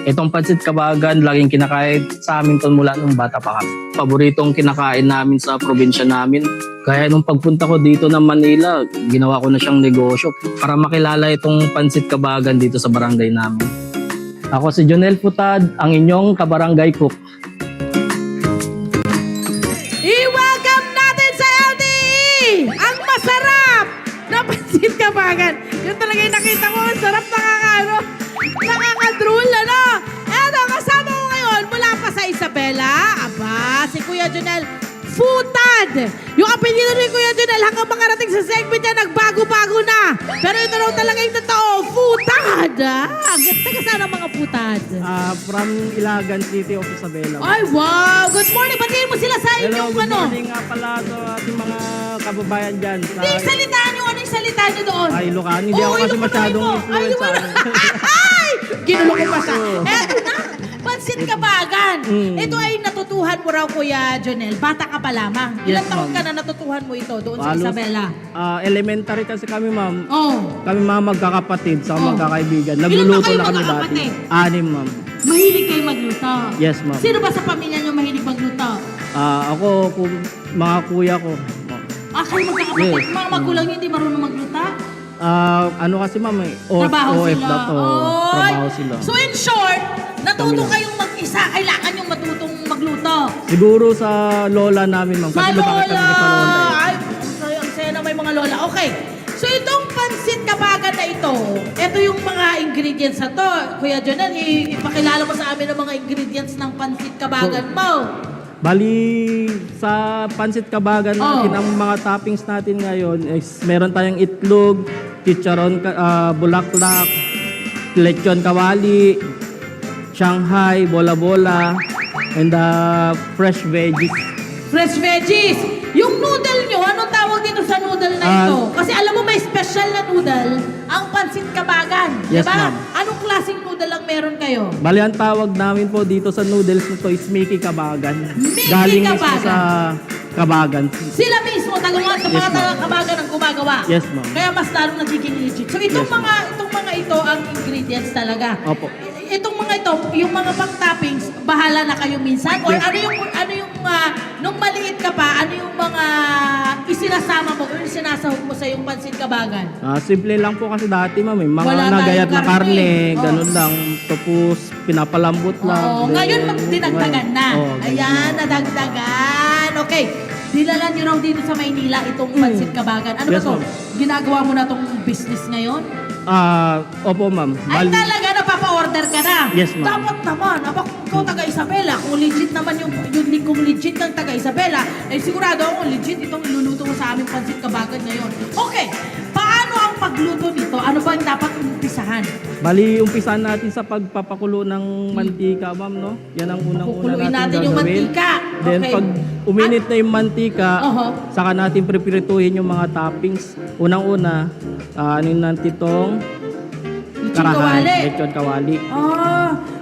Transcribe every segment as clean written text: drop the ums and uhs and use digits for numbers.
Itong pansit kabagan, laging kinakain sa amin to mula nung bata pa kami. Paboritong kinakain namin sa probinsya namin. Kaya nung pagpunta ko dito ng Manila, ginawa ko na siyang negosyo para makilala itong pansit kabagan dito sa barangay namin. Ako si Jonel Putad, ang inyong kabarangay cook. I-welcome natin sa LTE ang masarap na pansit kabagan. Yun talaga yung nakita ko, ang sarap nakakadrool, ano? Eto, kasama ko ngayon mula pa sa Isabela. Aba, si Kuya Jonel Putad. Yung apelyido ni Kuya Jonel hanggang makarating sa segment niya, nagbago-bago na. Pero ito raw talaga yung totoo, Putad. Taga saan ang mga Putad? From Ilagan City of Isabela. Ay, wow! Good morning! Batiin mo sila sa Hello, inyong good ano? morning nga pala sa ating mga kababayan dyan. Hindi, salitaan nyo. Ano yung salita nyo doon? Ay, Ilocano. Hindi ako kasi masyadong influence sa akin. Ay! Ginulo ko pa siya. Eto na! Pansit kabagan. Ito ay natutuhan mo raw, Kuya Jonel. Bata ka pa lamang. Ilang Yes, taon ma'am. ka na natutuhan mo ito doon sa Halos, Isabela? Elementary kasi kami, ma'am. Oh. Kami mga magkakapatid sa Oh. magkakaibigan. Ilan ba Nagluluto kayo na kami dati. magkakapatid? 6, ma'am. Mahilig kayo magluto? Yes, ma'am. Sino ba sa pamilya nyo mahilig magluto? Ako, mga kuya ko. Kayo magkakapatid. Yes. Mga magulang nyo hindi marunong magluto? Ano kasi, ma'am, Trabaho OF sila. daw. Oy! Trabaho sila. So in short, natuto Kami lang. kayong mag-isa. Kailangan yung matutong magluto. Siguro sa lola namin, ma'am. Sa Kasi malaki lola! kami sa lola. Ay, ang saya na may mga lola. Okay. So itong pansit kabagan na ito yung mga ingredients na to. Kuya Jonel, ipakilala mo sa amin ang mga ingredients ng pansit kabagan mo. Bali, sa pansit kabagan natin, ang mga toppings natin ngayon is meron tayong itlog, chicharon, bulaklak, lechon kawali, Shanghai, bola-bola, and fresh veggies. Fresh veggies. Yung noodle nyo, anong tawag dito sa noodle na ito? Kasi alam mo may special na noodle ang pansit kabagan. Yes, diba? ma'am. Anong klaseng noodle ang meron kayo? Bali, ang tawag namin po dito sa noodles nito is Mickey Kabagan. Mickey Galing mismo Kabagan. sa Kabagan. Sila mismo, sa mga Yes, ma'am. kabagan ang gumagawa. Yes, ma'am. Kaya mas lalong nagiging legit. So itong Yes, mga ito ang ingredients talaga. Opo. Itong mga ito, yung mga pang-toppings, bahala na kayo minsan? Or Yes. ano yung nung maliit ka pa, ano yung mga isinasama mo or isinasahog mo sa yung pansit kabagan? Simple lang po kasi dati, ma'am. Mga Wala nagayat tayong na karne, karne. ganun lang. Tapos, pinapalambot lang. Oo, Then, ngayon dinagdagan na. ganun. Ayan, nadagdagan. Okay. Dinala nyo raw dito sa Maynila itong pansit kabagan. Ano Yes, ba to? ma'am. Ginagawa mo na tong business ngayon? Opo, ma'am. Ay talaga, napapa-order ka na? Yes, ma'am. Dapat naman, aba kung ikaw taga Isabela, kung legit naman kung legit kang taga Isabela, sigurado ako legit itong iluluto mo sa aming pansit kabagan ngayon. Okay, paano ang pagluto nito? Ano ba ang dapat umpisahan? Bali, umpisan natin sa pagpapakulo ng mantika, ma'am, no? Yan ang unang-una Kukuluin natin natin yung gagawin. mantika. Then, Okay. pag uminit na yung mantika, saka natin prepirituhin yung mga toppings. Unang-una, natin itong Lechon kawali. lechon kawali.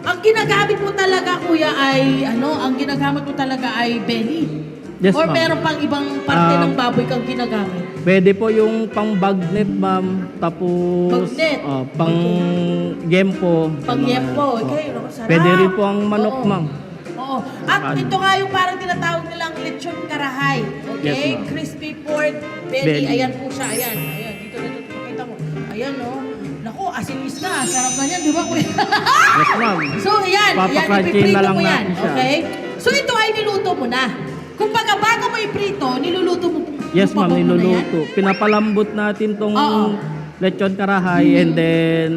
Ang ginagamit mo talaga, kuya, ay ang ginagamit mo talaga ay belly? Yes, Or ma'am. meron pang ibang parte ng baboy kang ginagamit? Pwede po yung pang bagnet, ma'am. Tapos, Bagnet? pang gempo. Pag-yempo. Yung mga- Okay, sarap. Pwede rin po ang manok, Oo. ma'am. Oo. At ito nga yung parang tinatawag nilang lechon karahay. Okay? Yes, ma'am. Crispy pork belly. Belly. Ayan po siya. Ayan. Ayan. Dito na dito. Pakita mo. Ayan, no? Naku, asinis na. Sarap na yan, di ba, kuya? Yes, ma'am. So, ayan. Ayan, Papakranching ipiprito na lang mo yan. natin siya. Okay? So, ito ay niluto mo na. Kung baga bago mo iprito, niluluto mo. Yes, ma'am, mo na yan? niluluto. Pinapalambot natin tong Oo. lechon karahay and then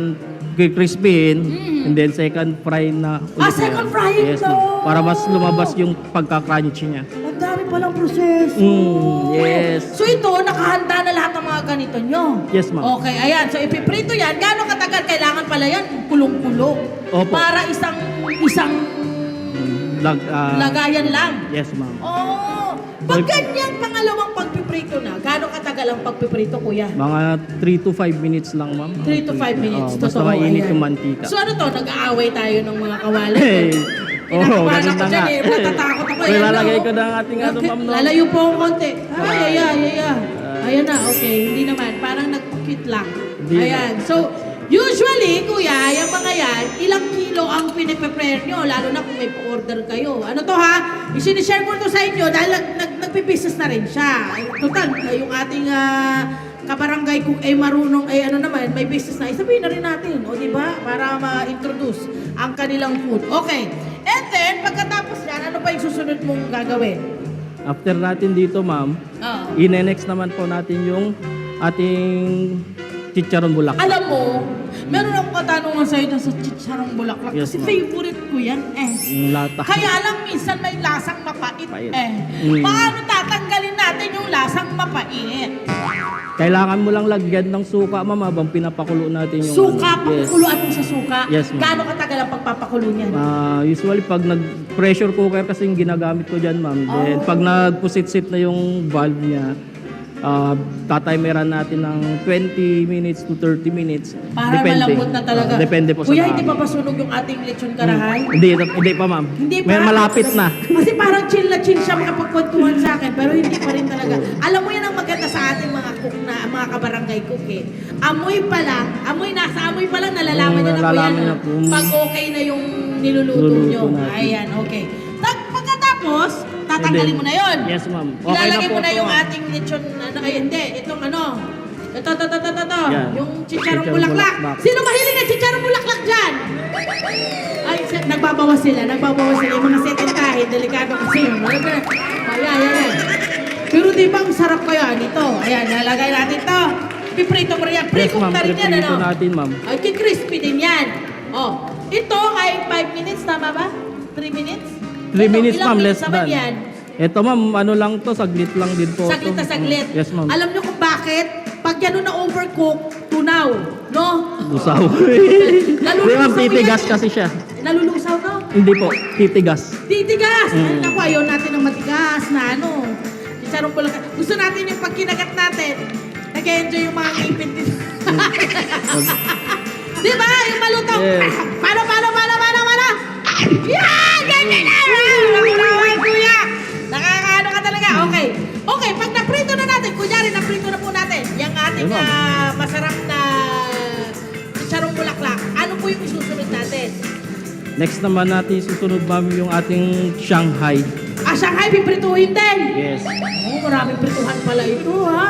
crispin and then second fry na ulit. Second frying Yes, na. ma'am. Para mas lumabas yung pagka-crunchy niya. Ang dami palang proseso. Yes. So ito, nakahanda na lahat ng mga ganito nyo? Yes, ma'am. Okay, ayan. So ipiprito yan. Gaano katagal kailangan pala yan? Kulong-kulo. Opo. Para isang lagayan lang. Yes, ma'am. Oh. Pag ganyang pangalawang pagpiprito na, gaano katagal ang pagpiprito, kuya? Mga 3 to 5 minutes lang, ma'am. 3 to 5 minutes. Basta Totoo, mainit ayan. yung mantika. So ano to, nag-aaway tayo ng mga kawali. Hey. Kinakabahan ganun ako na dyan nga. eh. Natatakot ako. So, Ayan na, ilalagay oh. ko na ang ating ma'am, no? Lalayo po ang konti. Ay. Ayan na, okay. Hindi naman. Parang nagpukit lang. Hindi Ayan. So, usually, kuya, yung mga yan, ilang kilo ang i-prepare nyo, lalo na kung may pa-order kayo. Ano to ha? Isinishare ko to sa inyo dahil nagpibusiness na rin siya. Total, yung ating kabarangay kung ay marunong, ay ano naman, may business na, isabihin na rin natin, o diba? Para ma-introduce ang kanilang food. Okay. And then, pagkatapos yan, ano pa yung susunod mong gagawin? After natin dito, ma'am, ine-next naman po natin yung ating chicharon bulak. Alam mo, meron akong katanungan sa'yo dun sa chicharong bulaklak. Yes, Kasi ma'am. favorite ko yan Yung lata. Kaya lang minsan may lasang mapait Pait. eh. Paano tatanggalin natin yung lasang mapait? Kailangan mo lang lagyan ng suka, ma'am, habang pinapakulo natin yung Suka, ano. Yes. pakukuluan mo sa suka. Yes, ma'am. Gaano katagal ang pagpapakulo niyan? Usually, pag nag-pressure cooker kasi yung ginagamit ko dyan, ma'am. Then, pag nagpusit-sit na yung valve niya, tatimeran natin ng 20 minutes to 30 minutes. Para malambot na talaga. Depende po Kuya, sa hindi pa dami. pasunog yung ating lechon karahay? Hindi pa, ma'am. Hindi May pa. malapit na. Kasi parang chill na chill siya makapagkwentuhan sa akin, pero hindi pa rin talaga. Alam mo yan ang maganda sa ating mga cook na, mga kabarangay cook eh. Amoy pa lang, nasa amoy pa lang nalalaman niya na kuya Nalalaman no, na po. pag okay na yung niluluto Niluluto niyo. natin. Ayan, okay. Pagkatapos, tatanggalin mo na yon. Yes, ma'am. Okay Ilalagay na po mo na ito, yung ma'am. ating lechon, hindi, itong ano, ito, Yan. yung chicharong Chicharong bulaklak. bulaklak. Sino mahilig na chicharong bulaklak dyan? Ay, nagbabawas sila. Yung mga setentahe, delikado kasi yun. Ayan. Pero di ba ang sarap kaya nito? Ayan, nalagay natin to. Piprito mo rin yan. Yes, Pre-cook ma'am. na rin yan, Prepare ano? natin, ma'am. Ay, crispy din yan. Oh, ito ay 5 minutes, tama ba? 3 minutes? 3 minutes, Ilang ma'am. minutes Less naman than. yan? Ito, ma'am, ano lang to, saglit lang din po. Saglit na to. saglit. Yes, ma'am. Alam niyo kung bakit? Pag yan na overcook, tunaw. No? Usaw. Nalulusaw Hindi, ma'am, titigas yan. kasi siya. Nalulusaw, no? Hindi po, titigas. Titigas! Ay, naku, ayaw natin ng matigas na ano. Chicharong bulaklak. Gusto natin yung pag kinagat natin, nag-enjoy yung mga ngipin din. Di ba? Yung malutong. Yes. Paano? Yan! Ganyan na! Nakakaway, kuya! Nakakaano ka talaga. Okay, pag naprito na natin, kunyari naprito na po natin, yung ating Ayun, ma'am. masarap na chicharong bulaklak, ano po yung isusunod natin? Next naman natin susunod, ma'am, yung ating Shanghai. Shanghai, piprituhin din! Yes. Maraming prituhan pala ito, ha?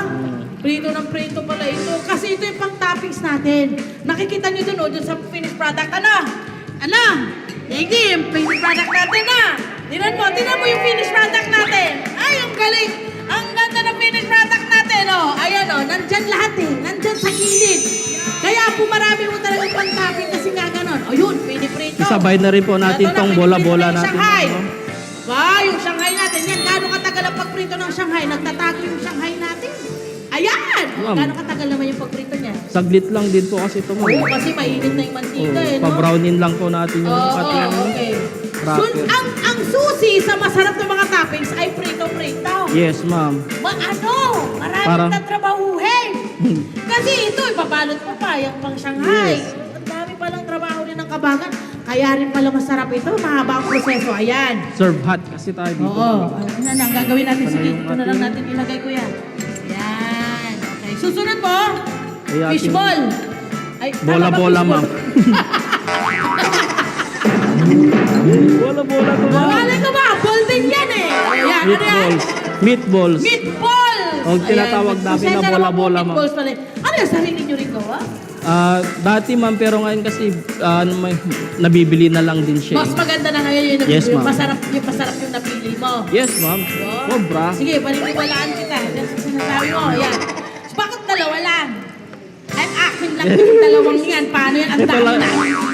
Prito ng prito pala ito. Kasi ito yung pang-toppings natin. Nakikita nyo dun sa finished product. Ano? Yegi, yung finished product natin, ha? Tinan mo yung finished product natin. Ay, ang galing. Ang ganda ng finished product natin, oh. Ayan, oh. Nandyan lahat, eh. Nandyan sa gilid. Kaya po marami mo talagang pang-topping kasi nga ganon. O yun, piniprito. Isabay na rin po natin Ito na, tong piniprito bola-bola na yung natin. Shanghai. ano? Yung Shanghai natin. Yan, gaano katagal ang pagprito ng Shanghai? Nagtatago yung Shanghai natin. Ayan! Ma'am. Gaano katagal naman yung pagprito niya? Saglit lang din po kasi ito, ma'am. Oo, kasi mainit na yung mantika eh, no? Pa-brownin lang po natin yung ating Okay. cracker. So, ang susi sa masarap ng mga toppings ay prito-prito. Yes, ma'am. Marami Para- na trabahuhin. Kasi ito, ipabalot mo pa, yung pang Shanghai. Yes. Ang dami palang trabaho din ng kabagan. Kaya rin pala masarap ito, mahaba ang proseso. Ayan. Serve hot kasi tayo dito. Oo. Ano na ang gagawin natin? Ano Sige, yung ito na lang ating- natin ilagay ko yan. Yan. Okay. Susunod mo, Ay, ating- fishball. Ay, tama ba, Bola-bola, fishball? ma'am. Bola-bola to, ma'am. Malay ko ba? Ball din yan eh. Ayan, ano yan? Meatballs. Meatballs! O, tinatawag Ayan, namin na pasensya bola-bola, po, ma'am. meatballs pala. Ano yung sarili nyo rin gawa? Dati, ma'am, pero ngayon kasi may, nabibili na lang din siya. Mas maganda na ngayon yung Yes, ma'am. masarap yung napili mo. Yes, ma'am. Wow. Sobra. Sige, paniniwalaan kita. Yan sa sinasabi mo. Ayan. Bakit dalawa lang? Ay, akin lang yung dalawang yan. Paano yan? Ang Ito dami lang. na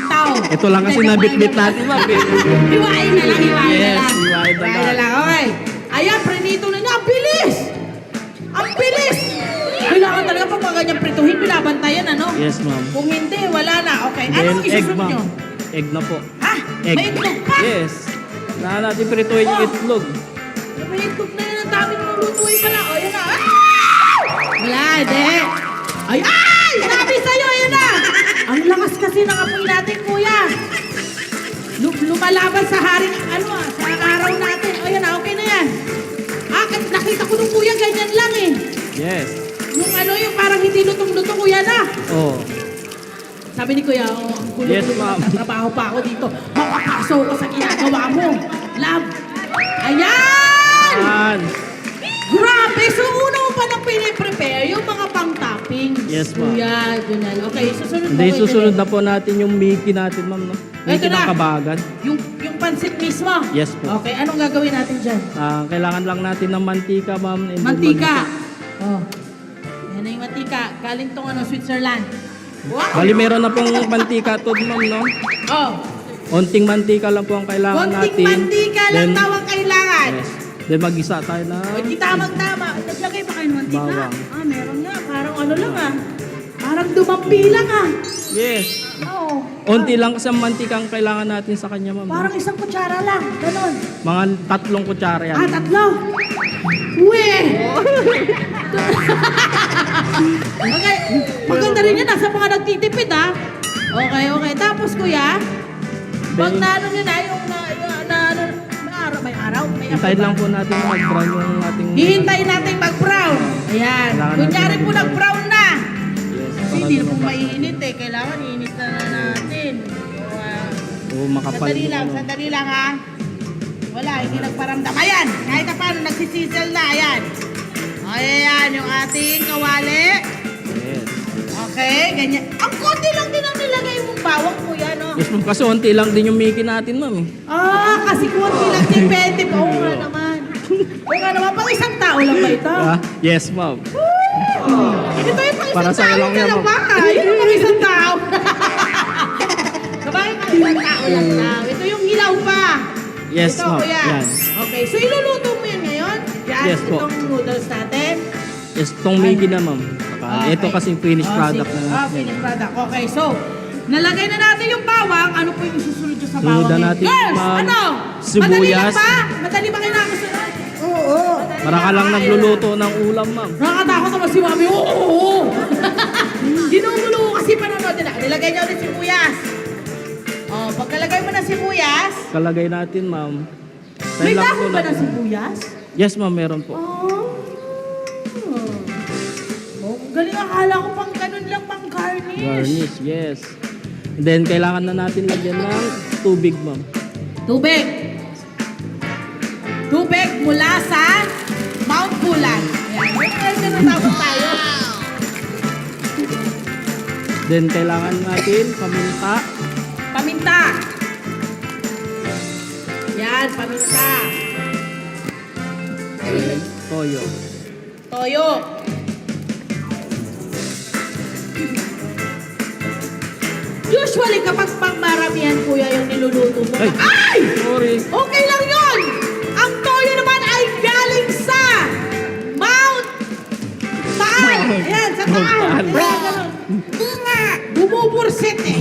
tao. Ito lang kasi nabitbit natin, ma'am. Hiwain na lang, hiwain na Yes, lang. hiwain na Hiwain lang. Okay. Ayan, prinito na niya. Ang bilis! Ang bilis! Kailangan talaga pag mga ganyan prituhin, binabantayan, ano? Yes, ma'am. Kung hindi, wala na. Okay. Then, Anong egg, isusunod ma'am. nyo? Egg na po. Ha? Egg. May itlog pa? Yes. Na natin prituhin yung Oh. itlog. May itlog na yun. Ang dami mong lutuin pala. O, yun na. Ah! Wala, hindi. Ay! Sabi sa'yo, yun na. Ang lakas kasi ng apoy natin, kuya. Lumalaban sa haring, sa araw natin. O, yun na. Okay na yan. Nakita ko nung kuya, ganyan lang eh. Yes. Yung parang hindi lutong-lutong, kuya na. Oh. Sabi ni kuya, gulo-gulo. Yes, ma'am. Nagtatrabaho pa ako dito. Makakaso ko sa ginagawa mo. Love. Ayan! Yan. Grabe! So, una mo pa nang piniprepare yung mga pang-toppings. Yes, ma'am. Kuya Junel. Okay, susunod Hindi, mo. susunod na po natin yung Mickey natin, ma'am. No? Mickey Ito na. ng kabagan. Yung pansit mismo. Yes po. Okay, anong gagawin natin dyan? Kailangan lang natin ng mantika, ma'am. and Mantika. Oh. Yan na yung mantika. Galing tong Switzerland. Wow! Bali, meron na pong mantika to, ma'am, no? Oh. Onting mantika lang po ang kailangan Konting natin. mantika lang Then, daw ang kailangan. Yes. Then mag-isa tayo na O, di tamang-tama. Naglagay pa kayo ng mantika? Bawang. Ah, meron nga. Parang ano lang ah. Parang dumampi lang ah. Yes. Oo. Onti lang kasi ang mantika ang kailangan natin sa kanya, ma'am. Parang isang kutsara lang. Ganon. Mga 3 kutsara yan. Ah, 3. Uwe! Okay. Maganda rin yan. Nasa mga nagtitipid ah. Okay, okay. Tapos kuya, pag naano nyo na yung may araw, may Hintayin lang po natin na mag-brown yung ating... hihintayin natin mag-brown. Ayan. Kailangan Kunyari natin po nag-brown na. Yes, Kasi para hindi na po lumabas. mainit eh. Kailangan iinit na natin. Oo, makapal. Sandali lang ha. Wala, hindi nagparamdam. Ayan, kahit na paano, nagsisisel na. Ayan. Ayan, yung ating kawali. Yes. Okay, ganyan. Ang konti lang din ang nilagay mong bawang po yan, no? Yes, ma'am. Kasi onti lang din yung Mickey natin, ma'am. Ah, kasi konti lang depende po. Oo nga naman. Oo nga naman, pang isang tao lang ba ito? Yes, ma'am. Ito yung pang Para isang sa'yo tao lang ka yan, lang ma'am. ba? Ito yung pang isang tao. Sabay pang isang tao lang daw. Ito yung hilaw pa. Yes, Ito, ma'am. kuya. Yan. Okay, so iluluto mo yan ngayon? Yan, Yes po. itong noodles natin. Yes, itong Mickey na, ma'am. Okay. Ito kasi finished product sige. na. Finished product. Okay, so, nalagay na natin yung bawang. Ano po yung susunod dyan sa bawang? Sunod na ngayon? natin, Girls, ma'am. ano? Sibuyas. Madali lang ba? Madali ba kayo nakasunod? Oo. Para ka lang nagluluto ng ulam, ma'am. Nakakatakot naman si mami. Oo. Ginugulo ko kasi panonood nila. Nilagay niya ulit sibuyas. Oh, pagkalagay mo ng sibuyas, Kalagay natin, ma'am. may Tayo lang dahon po ba natin. ng sibuyas? Yes, ma'am. Meron po. Oh. Oh, galing, akala ko pang ganun lang, pang garnish. Garnish, yes. And then, kailangan na natin lagyan ng tubig, ma'am. Tubig. Tubig mula sa Mount Pulan. Ayan, tinatawag tayo. Then, kailangan natin paminta. Paminta. Yan, paminta. Toyo. Toyo. Usually, kapag pangmaramihan, kuya, yung niluluto mo. Ay! Ay! Sorry. Okay lang yun! Ang toyo naman ay galing sa Mount Taal. Ayan, sa Mount Taal. Taal. Ayan, ganun. Hindi nga. Bumubursit eh.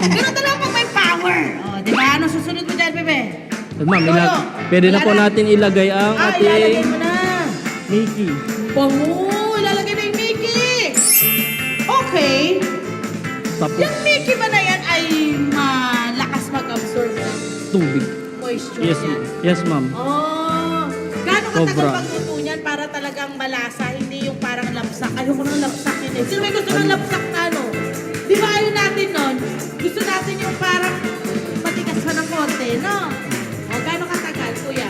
Ganun talaga pag may power. O, di ba? Ano susunod mo dyan, bebe? Ma'am, Toyo. pwede na Wala po natin ilagay ang Ah, ilalagay ating mo na. Mickey. Bango! Ilalagay na yung Mickey. Okay. Tapos, Yung Mickey ba na yan ay malakas mag-absorb ng tubig. moisture Yes, yan? yes, ma'am. Oh, gaano katagal Sobra. pagluto niyan para talagang malasa, hindi yung parang lapsak. Ayoko ng lapsak yun eh. Sino may gusto ng lapsak na ano? Di ba ayaw natin nun? Gusto natin yung parang matigas pa ng konti, no? O, gaano katagal, kuya?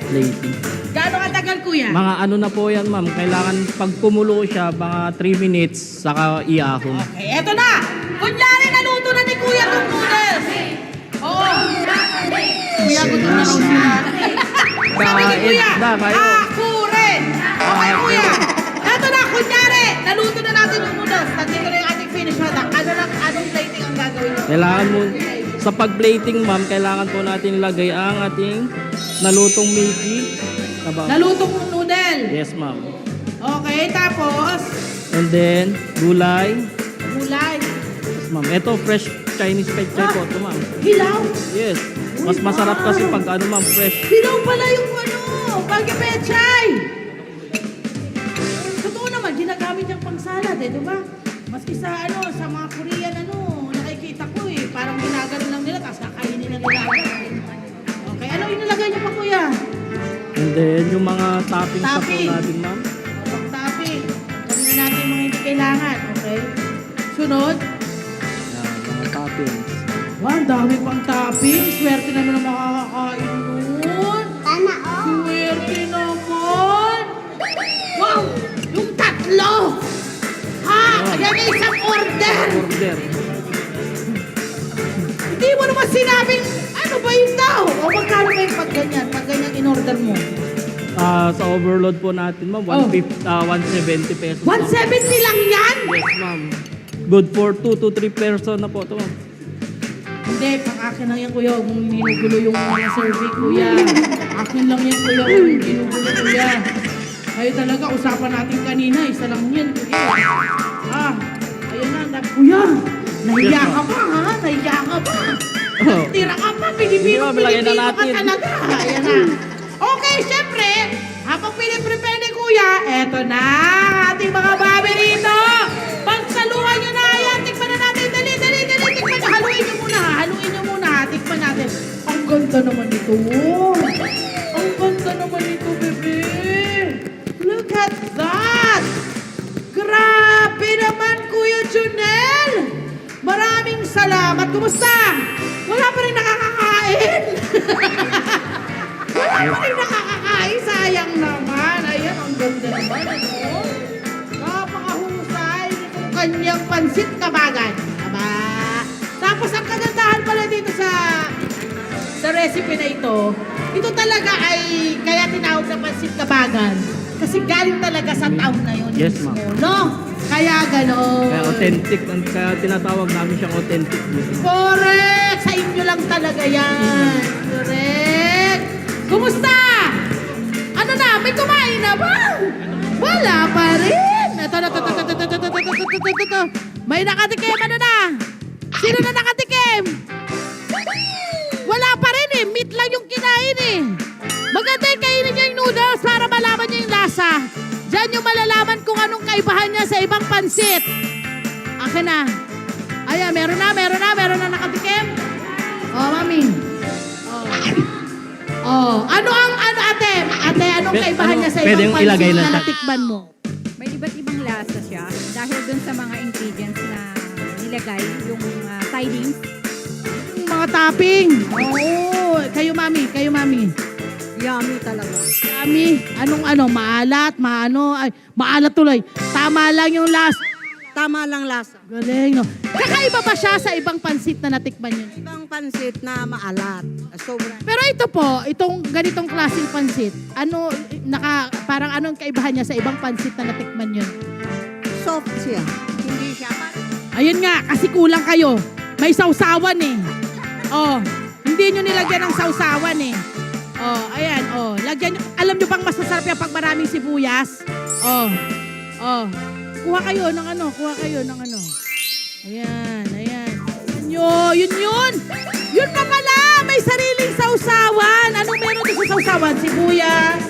Plating. Gaano katagal, kuya? Mga ano na po yan, ma'am. Kailangan pag kumulo siya, mga 3 minutes, saka iahon. Okay, eto na! Kunyari, naluto na ni kuya itong noodles! Oo! Kuya, gusto na raw sila. Sabi ni kuya, Na, kayo. ako rin! Okay, kuya! Eto na, kunyari, naluto na natin yung noodles. Nandito na yung ating finish product. Anong plating ang gagawin mo? Kailangan mo, sa pag-plating, ma'am, kailangan po natin ilagay ang ating nalutong Mickey. Nalutong noodle. Yes, ma'am. Okay, tapos, And then, gulay. gulay. Yes, ma'am. Ito, fresh Chinese pechay po ito, ma'am. Hilaw. Yes. Mas masarap kasi pag ano, ma'am, fresh. Hilaw pala yung ano, bagay-pechay. Totoo naman, ginagamit yung pang salad eh, di ba? Maski sa ano, sa mga Korean ano, nakikita ko eh, parang ginagano lang nila, tapos kakainin na nila. Okay, ano inilagay niyo pa, kuya? And then, yung mga toppings na po Topping. natin, ma'am. Pag-topping. Kami na natin yung mga hindi kailangan, okay? Sunod. toppings. Wow, ang dami pang topping. Swerte naman ang makakakain nun. Sana all. Swerte naman. Wow, yung tatlo. Ha, ayan na isang order. Order. Hindi mo naman sinabing, ano ba yun daw? O magkano ba yung pag ganyan in-order mo? Sa overload po natin, ma'am, 170 pesos. 170 lang yan? Yes, ma'am. Good for 2 to 3 person na po ito, ma'am. Hindi, pang akin lang yan kuya. Huwag mong ginugulo yung mga survey kuya. Akin lang yan kuya. Huwag mong ginugulo kuya. Ay talaga, usapan natin kanina. Isa lang yan kuya. Ayun na. Kuya, nahiya ka pa ha? Nahiya ka pa? Tira ka pa. Pilipino Hindi, malagay na ka natin. talaga. Ayan na. Okay, syempre, habang piniprepare ni kuya, eto na ating mga babi rito. Pagsaluhan nyo na yan. Tikman na natin. Dali. Tikman na. Haluin nyo muna. Tikman natin. Ang ganda naman ito. Ang ganda naman ito, bebe. Look at that. Grabe naman, Kuya Junel. Maraming salamat. Kumusta? Wala pa rin nakakakain. Wala pa rin nakakakain. Sayang naman. Ayan, ang ganda naman. Ano? Napakahusay nitong kanyang pansit kabagan. Aba. Tapos ang kagandahan pala dito sa recipe na ito talaga ay kaya tinawag na pansit kabagan. Kasi galing talaga sa town na yun. Yes, mismo, ma'am. no? Kaya gano'n. Kaya authentic, kaya tinatawag namin siyang authentic. Correct! Sa inyo lang talaga yan. Correct! Kumusta? Ano na? May kumain na ba? Wala pa rin. Ito. May nakatikim. Ano na? Sino na nakatikim? Wala pa rin eh. Meat lang yung kinain eh. Maganda yung kainin niya yung noodles para malaman niya yung lasa. Diyan yung malalaman kung anong kaibahan niya sa ibang pansit. Akin na. Ayan, meron na nakatikim. Oh, mami. Ano ate? Ate, anong kaibahan niya sa Pwedeng ibang ilagay pansit lang na sa- natikman mo? May iba't ibang lasa siya dahil dun sa mga ingredients na nilagay, yung tidings. Yung mga topping. Oo. Kayo, mami. Yummy talaga. Mami, maalat, maalat tuloy. Tama lang yung last. Tama lang lasa. Galing, no? Kakaiba ba siya sa ibang pansit na natikman yun? Ibang pansit na maalat. Sobrang Pero ito po, itong ganitong klaseng pansit, parang anong kaibahan niya sa ibang pansit na natikman yun? soft siya. Hindi siya Ayun nga, kasi kulang kayo. May sausawan eh. Oh, hindi nyo nilagyan ng sausawan eh. Oh, ayan, oh. Lagyan nyo, alam nyo bang mas masarap yan pag maraming sibuyas? Oh. Kuha kayo ng ano. Ayan. Yun. Yun na pala, may sariling sausawan. Anong meron doon sa sausawan? Sibuyas.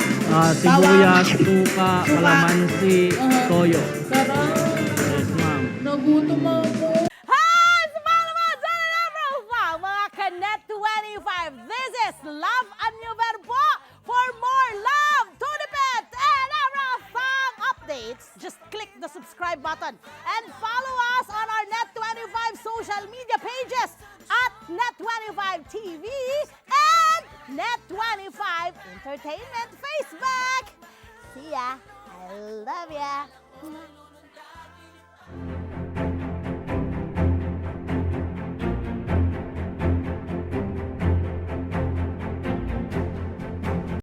Sibuyas, suka, kalamansi, toyo. Sarap. Yes, ma'am. Nagutom ako. Hi! Sa mga naman dyan na profile, mga Kanet 25. This is Love Anyo Verbo. For more love, to the pet, and everything updates, just click the subscribe button and follow us on our Net25 social media pages at Net25 TV and Net25 Entertainment Facebook. See ya. I love ya.